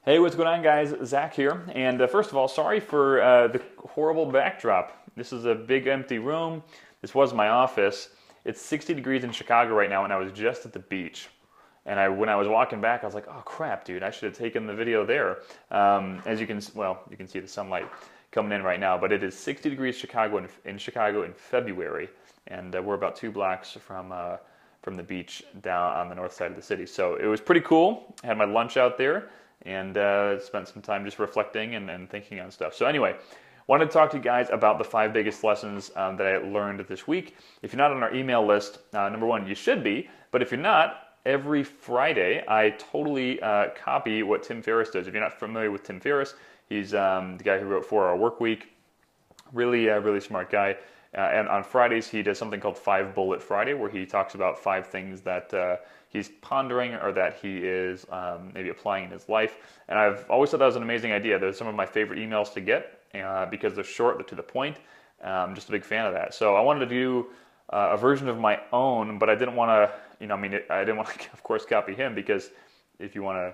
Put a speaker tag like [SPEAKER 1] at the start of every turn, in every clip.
[SPEAKER 1] Hey, what's going on, guys? Zach here. And first of all, sorry for the horrible backdrop. This is a big empty room. This was my office. It's 60 degrees in Chicago right now, and I was just at the beach. And when I was walking back, I was like, "Oh crap, dude! I should have taken the video there." As you can, well, you can see the sunlight coming in right now. But it is 60 degrees in Chicago in February, and we're about 2 blocks from the beach down on the north side of the city. So it was pretty cool. I had my lunch out there and spent some time just reflecting and thinking on stuff. So anyway, wanted to talk to you guys about the 5 biggest lessons that I learned this week. If you're not on our email list, number one, you should be. But if you're not, every Friday I totally copy what Tim Ferriss does. If you're not familiar with Tim Ferriss, he's the guy who wrote 4 Hour Workweek. Really smart guy. And on Fridays, he does something called 5 Bullet Friday, where he talks about 5 things that he's pondering or that he is maybe applying in his life. And I've always thought that was an amazing idea. They're some of my favorite emails to get because they're short, they're to the point. I'm just a big fan of that. So I wanted to do a version of my own, but I didn't want to, I didn't want to, of course, copy him, because if you want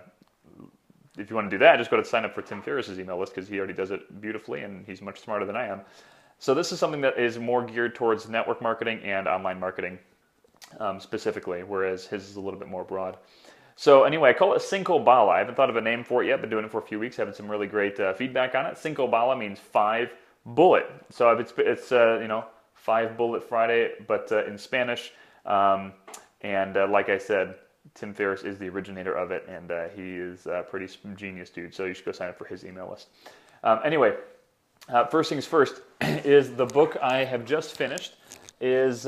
[SPEAKER 1] to do that, just go to sign up for Tim Ferriss's email list, because he already does it beautifully and he's much smarter than I am. So this is something that is more geared towards network marketing and online marketing specifically, whereas his is a little bit more broad. So anyway, I call it Cinco Bala. I haven't thought of a name for it yet. Been doing it for a few weeks, having some really great feedback on it. Cinco Bala means 5 bullet. So it's 5 Bullet Friday, but in Spanish. Like I said, Tim Ferriss is the originator of it, and he is a pretty genius dude. So you should go sign up for his email list. Anyway. First things first is the book I have just finished is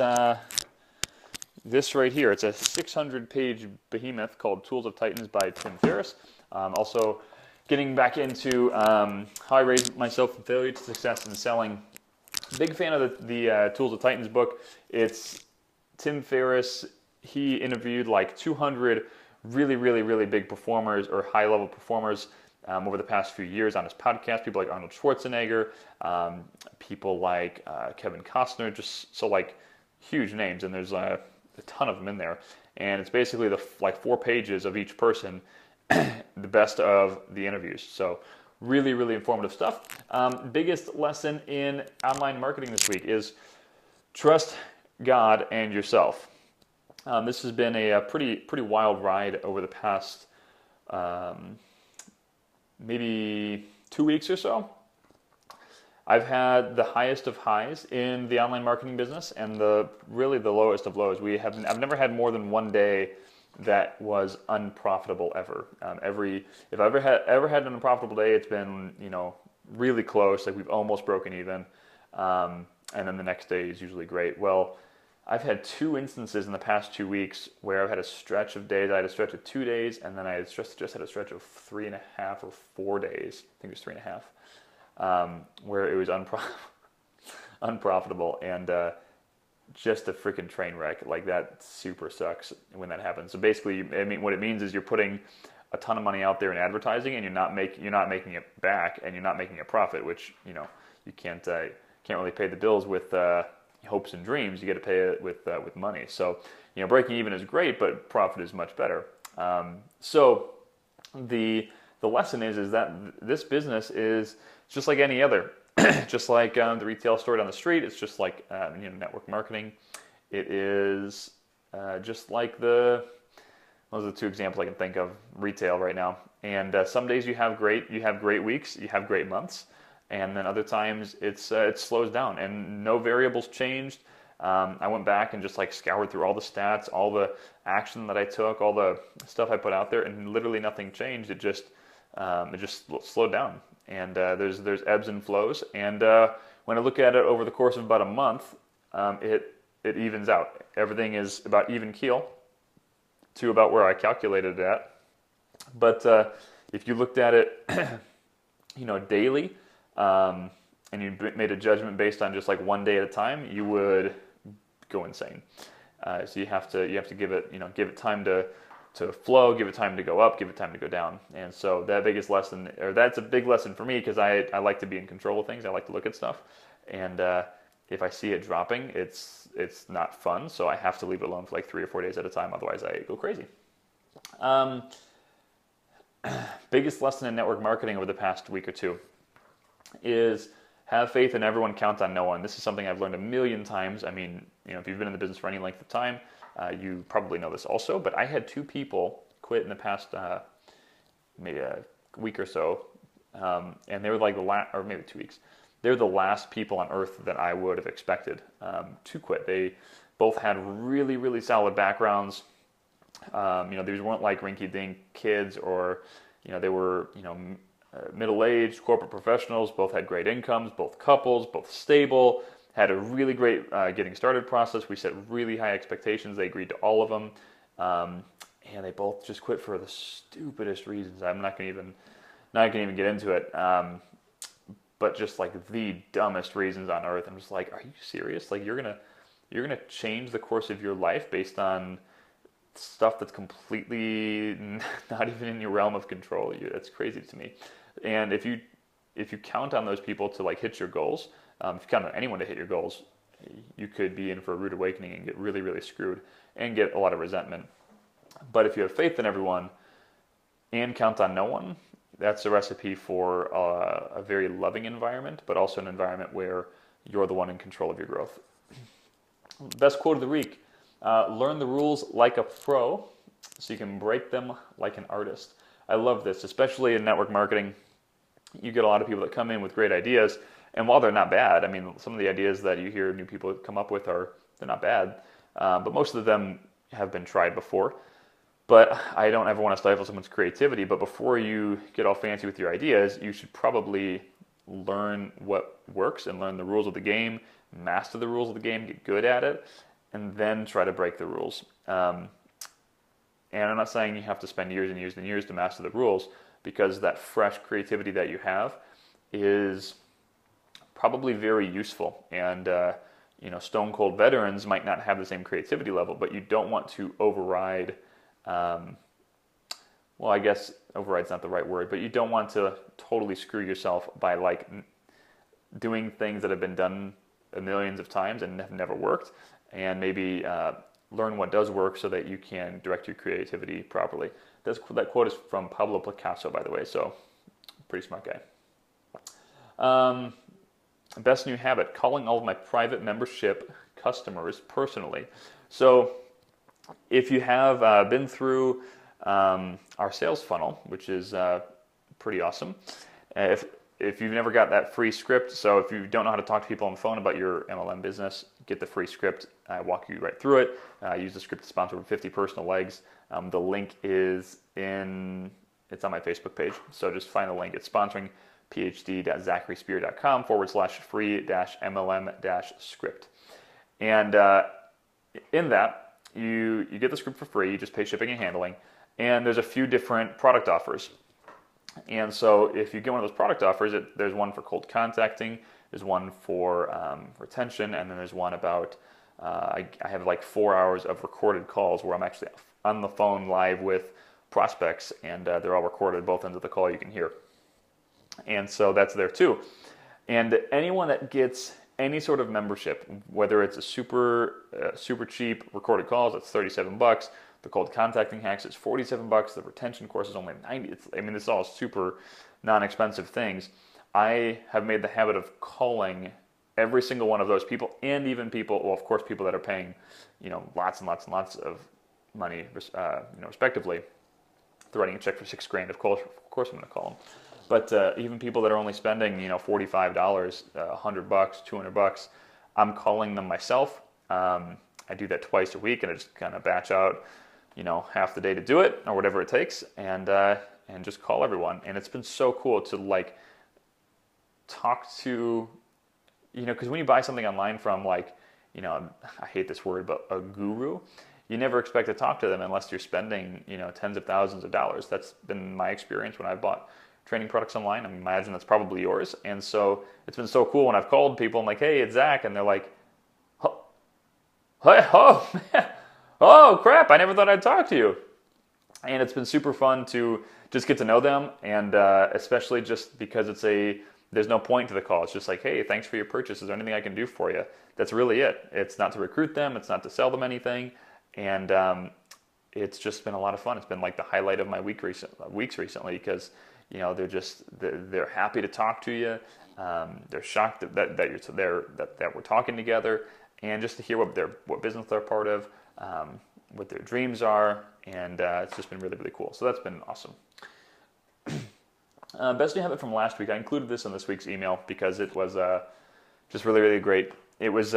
[SPEAKER 1] this right here. It's a 600-page behemoth called Tools of Titans by Tim Ferriss. Also getting back into how I raised myself from failure to success in selling. Big fan of the Tools of Titans book. It's Tim Ferriss. He interviewed like 200 really big performers or high-level performers over the past few years on his podcast. People like Arnold Schwarzenegger, people like Kevin Costner, just so like huge names, and there's a ton of them in there. And it's basically the 4 pages of each person, the best of the interviews. So really informative stuff. Biggest lesson in online marketing this week is trust God and yourself. This has been a pretty wild ride over the past maybe 2 weeks or so. I've had the highest of highs in the online marketing business and really the lowest of lows. I've never had more than one day that was unprofitable ever. If I've ever had an unprofitable day, it's been really close. Like we've almost broken even, and then the next day is usually great. Well, I've had 2 instances in the past 2 weeks where I've had a stretch of days. I had a stretch of 2 days, and then I had just had a stretch of 3.5 or 4 days. I think it was 3.5, where it was unprofitable and just a freaking train wreck. Like that super sucks when that happens. So basically, I mean, what it means is you're putting a ton of money out there in advertising, and you're not making it back, and you're not making a profit, which you can't really pay the bills with hopes and dreams. You got to pay it with money. So breaking even is great, but profit is much better. So the lesson is that this business is just like any other. Just like the retail store down the street, it's just like network marketing. It is just like those are the 2 examples I can think of retail right now. And some days you have great weeks, you have great months. And then other times it slows down and no variables changed. I went back and just like scoured through all the stats, all the action that I took, all the stuff I put out there, and literally nothing changed. It just slowed down. And there's ebbs and flows. And when I look at it over the course of about a month, it evens out. Everything is about even keel to about where I calculated it at. But if you looked at it, daily. And you made a judgment based on just like one day at a time, you would go insane. So you have to give it time to flow, give it time to go up, give it time to go down. And so that's a big lesson for me, because I like to be in control of things. I like to look at stuff, and if I see it dropping, it's not fun. So I have to leave it alone for like 3 or 4 days at a time. Otherwise, I go crazy. Biggest lesson in network marketing over the past week or two is have faith in everyone, count on no one. This is something I've learned a million times. I mean, if you've been in the business for any length of time, you probably know this also, but I had 2 people quit in the past maybe a week or so, and they were like the last, or maybe 2 weeks. They're the last people on earth that I would have expected to quit. They both had really, really solid backgrounds. These weren't like rinky-dink kids, or they were middle-aged corporate professionals. Both had great incomes, both couples, both stable, had a really great getting started process. We set really high expectations. They agreed to all of them, and they both just quit for the stupidest reasons. I'm not gonna even get into it, but just like the dumbest reasons on earth. I'm just like, are you serious? Like you're gonna change the course of your life based on stuff that's completely not even in your realm of control? That's crazy to me. And if you count on those people to like hit your goals, if you count on anyone to hit your goals, you could be in for a rude awakening and get really, really screwed and get a lot of resentment. But if you have faith in everyone and count on no one, that's a recipe for a very loving environment, but also an environment where you're the one in control of your growth. Best quote of the week: learn the rules like a pro so you can break them like an artist. I love this, especially in network marketing. You get a lot of people that come in with great ideas, and while they're not bad, I mean, some of the ideas that you hear new people come up with they're not bad, but most of them have been tried before. But I don't ever want to stifle someone's creativity, but before you get all fancy with your ideas, you should probably learn what works and learn the rules of the game, master the rules of the game, get good at it, and then try to break the rules. And I'm not saying you have to spend years and years and years to master the rules, because that fresh creativity that you have is probably very useful. And stone cold veterans might not have the same creativity level, but you don't want to override. Well, I guess override's not the right word, but you don't want to totally screw yourself by like doing things that have been done millions of times and have never worked, and maybe learn what does work so that you can direct your creativity properly. That quote is from Pablo Picasso, by the way, so pretty smart guy. Best new habit: calling all of my private membership customers personally. So if you have been through our sales funnel, which is pretty awesome, if you've never got that free script, so if you don't know how to talk to people on the phone about your MLM business, get the free script. I walk you right through it. Use the script to sponsor over 50 personal legs. The link it's on my Facebook page, so just find the link. It's sponsoring phd.zacharyspear.com/free-MLM-script. And in that, you get the script for free. You just pay shipping and handling, and there's a few different product offers. And so if you get one of those product offers, there's one for cold contacting, there's one for retention, and then there's one about I have like 4 hours of recorded calls where I'm actually on the phone live with prospects, and they're all recorded, both ends of the call you can hear. And so that's there too. And anyone that gets any sort of membership, whether it's a super cheap recorded calls, that's $37. The cold contacting hacks is $47. The retention course is only $90. This is all super non-expensive things. I have made the habit of calling every single one of those people, and even people, well, of course, people that are paying, lots and lots and lots of money, respectively. They're writing a check for $6,000. Of course, I'm going to call them. But even people that are only spending, $45, $100, $200, I'm calling them myself. I do that twice a week, and I just kind of batch out, half the day to do it, or whatever it takes, and just call everyone. And it's been so cool to like talk to, because when you buy something online from I hate this word, but a guru, you never expect to talk to them unless you're spending, tens of thousands of dollars. That's been my experience when I've bought training products online. I imagine that's probably yours. And so it's been so cool when I've called people. I'm like, hey, it's Zach. And they're like, oh crap, I never thought I'd talk to you. And it's been super fun to just get to know them. And especially just because there's no point to the call. It's just like, hey, thanks for your purchase. Is there anything I can do for you? That's really it. It's not to recruit them. It's not to sell them anything. And it's just been a lot of fun. It's been like the highlight of my weeks recently because they're happy to talk to you. They're shocked that we're talking together, and just to hear what business they're part of, what their dreams are, and it's just been really, really cool. So that's been awesome. Best new habit from last week. I included this in this week's email because it was just really, really great. It was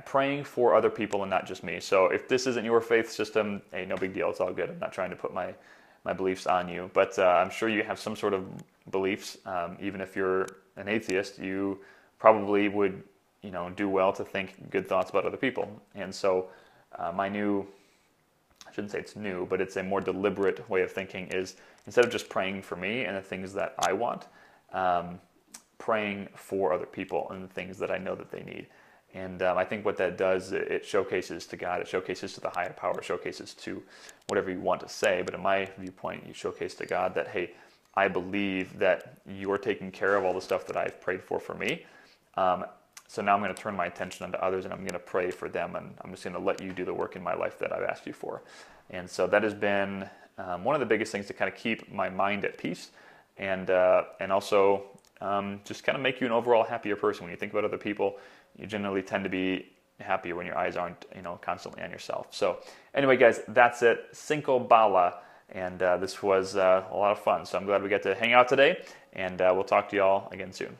[SPEAKER 1] praying for other people and not just me. So if this isn't your faith system, hey, no big deal. It's all good. I'm not trying to put my beliefs on you, but I'm sure you have some sort of beliefs. Even if you're an atheist, you probably would, do well to think good thoughts about other people. And so I shouldn't say it's new, but it's a more deliberate way of thinking is instead of just praying for me and the things that I want, praying for other people and the things that I know that they need. And I think what that does, it showcases to God, it showcases to the higher power, it showcases to whatever you want to say. But in my viewpoint, you showcase to God that, hey, I believe that you're taking care of all the stuff that I've prayed for me. So now I'm going to turn my attention onto others and I'm going to pray for them. And I'm just going to let you do the work in my life that I've asked you for. And so that has been one of the biggest things to kind of keep my mind at peace and also just kind of make you an overall happier person. When you think about other people, you generally tend to be happier when your eyes aren't, constantly on yourself. So anyway, guys, that's it. Cinco Bala. And this was a lot of fun. So I'm glad we got to hang out today. And we'll talk to you all again soon.